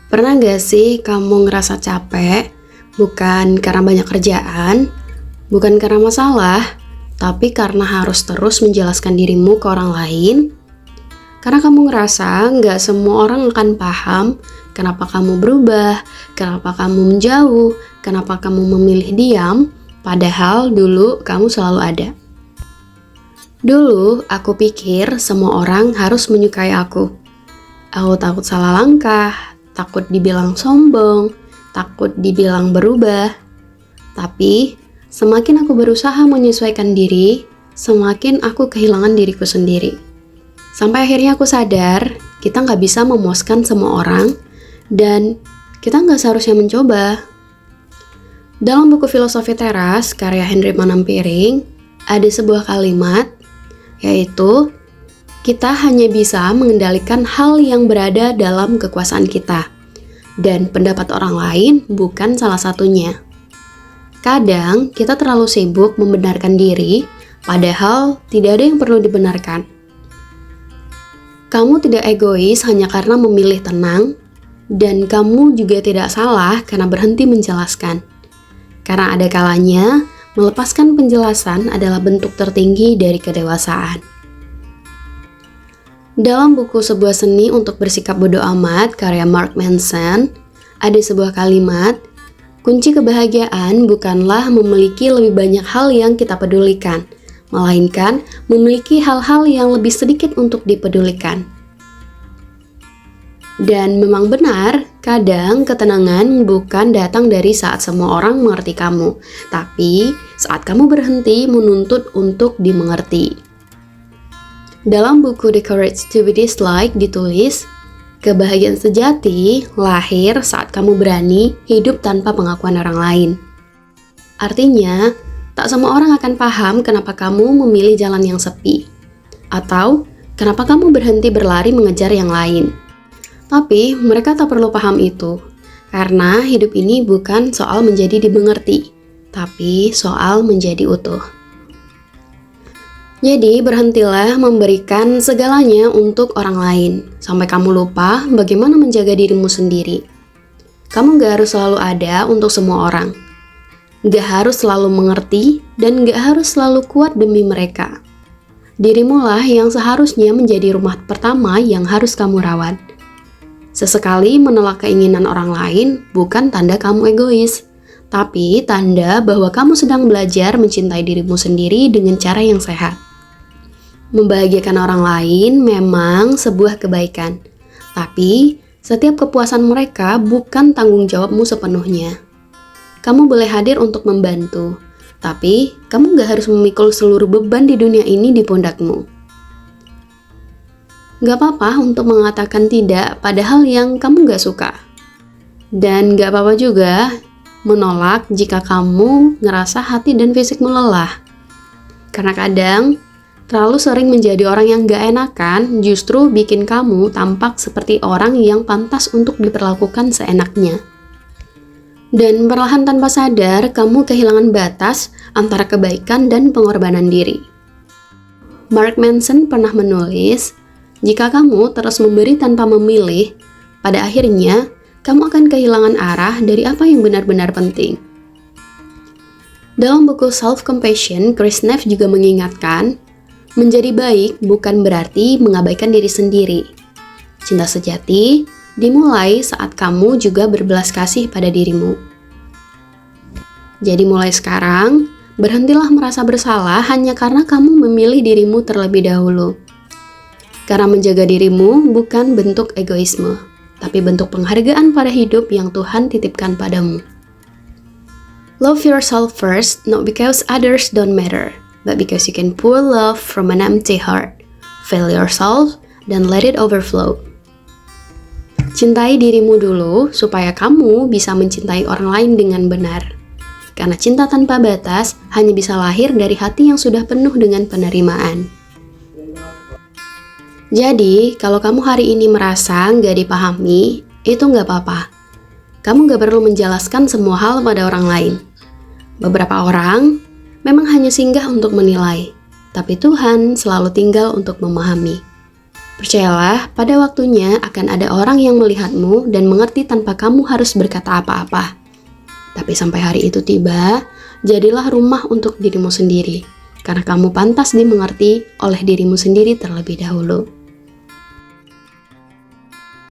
Pernah gak sih kamu ngerasa capek? Bukan karena banyak kerjaan, bukan karena masalah, tapi karena harus terus menjelaskan dirimu ke orang lain. Karena kamu ngerasa nggak semua orang akan paham kenapa kamu berubah, kenapa kamu menjauh, kenapa kamu memilih diam, padahal dulu kamu selalu ada. Dulu aku pikir semua orang harus menyukai aku. Aku takut salah langkah, takut dibilang sombong, takut dibilang berubah. Tapi semakin aku berusaha menyesuaikan diri, semakin aku kehilangan diriku sendiri. Sampai akhirnya aku sadar, kita nggak bisa memuaskan semua orang, dan kita nggak seharusnya mencoba. Dalam buku Filosofi Teras, karya Henry Manampiring, ada sebuah kalimat, yaitu, kita hanya bisa mengendalikan hal yang berada dalam kekuasaan kita, dan pendapat orang lain bukan salah satunya. Kadang kita terlalu sibuk membenarkan diri, padahal tidak ada yang perlu dibenarkan. Kamu tidak egois hanya karena memilih tenang, dan kamu juga tidak salah karena berhenti menjelaskan. Karena ada kalanya, melepaskan penjelasan adalah bentuk tertinggi dari kedewasaan. Dalam buku Sebuah Seni untuk Bersikap Bodo Amat, karya Mark Manson, ada sebuah kalimat, kunci kebahagiaan bukanlah memiliki lebih banyak hal yang kita pedulikan, melainkan memiliki hal-hal yang lebih sedikit untuk dipedulikan. Dan memang benar, kadang ketenangan bukan datang dari saat semua orang mengerti kamu, tapi saat kamu berhenti menuntut untuk dimengerti. Dalam buku The Courage to be Disliked ditulis, kebahagiaan sejati lahir saat kamu berani hidup tanpa pengakuan orang lain. Artinya, tak semua orang akan paham kenapa kamu memilih jalan yang sepi, atau kenapa kamu berhenti berlari mengejar yang lain. Tapi mereka tak perlu paham itu, karena hidup ini bukan soal menjadi dimengerti, tapi soal menjadi utuh. Jadi berhentilah memberikan segalanya untuk orang lain, sampai kamu lupa bagaimana menjaga dirimu sendiri. Kamu gak harus selalu ada untuk semua orang. Gak harus selalu mengerti, dan gak harus selalu kuat demi mereka. Dirimulah yang seharusnya menjadi rumah pertama yang harus kamu rawat. Sesekali menolak keinginan orang lain bukan tanda kamu egois, tapi tanda bahwa kamu sedang belajar mencintai dirimu sendiri dengan cara yang sehat. Membahagiakan orang lain memang sebuah kebaikan, tapi setiap kepuasan mereka bukan tanggung jawabmu sepenuhnya. Kamu boleh hadir untuk membantu, tapi kamu gak harus memikul seluruh beban di dunia ini di pundakmu. Gak apa-apa untuk mengatakan tidak pada hal yang kamu gak suka. Dan gak apa-apa juga menolak jika kamu ngerasa hati dan fisikmu lelah. Karena kadang, terlalu sering menjadi orang yang gak enakan justru bikin kamu tampak seperti orang yang pantas untuk diperlakukan seenaknya. Dan perlahan tanpa sadar, kamu kehilangan batas antara kebaikan dan pengorbanan diri. Mark Manson pernah menulis, jika kamu terus memberi tanpa memilih, pada akhirnya kamu akan kehilangan arah dari apa yang benar-benar penting. Dalam buku Self-Compassion, Chris Neff juga mengingatkan, menjadi baik bukan berarti mengabaikan diri sendiri. Cinta sejati dimulai saat kamu juga berbelas kasih pada dirimu. Jadi mulai sekarang, berhentilah merasa bersalah hanya karena kamu memilih dirimu terlebih dahulu. Karena menjaga dirimu bukan bentuk egoisme, tapi bentuk penghargaan pada hidup yang Tuhan titipkan padamu. Love yourself first, not because others don't matter, but because you can pour love from an empty heart. Fill yourself, then let it overflow. Cintai dirimu dulu supaya kamu bisa mencintai orang lain dengan benar. Karena cinta tanpa batas hanya bisa lahir dari hati yang sudah penuh dengan penerimaan. Jadi, kalau kamu hari ini merasa nggak dipahami, itu nggak apa-apa. Kamu nggak perlu menjelaskan semua hal pada orang lain. Beberapa orang memang hanya singgah untuk menilai, tapi Tuhan selalu tinggal untuk memahami. Percayalah, pada waktunya akan ada orang yang melihatmu dan mengerti tanpa kamu harus berkata apa-apa. Tapi sampai hari itu tiba, jadilah rumah untuk dirimu sendiri, karena kamu pantas dimengerti oleh dirimu sendiri terlebih dahulu.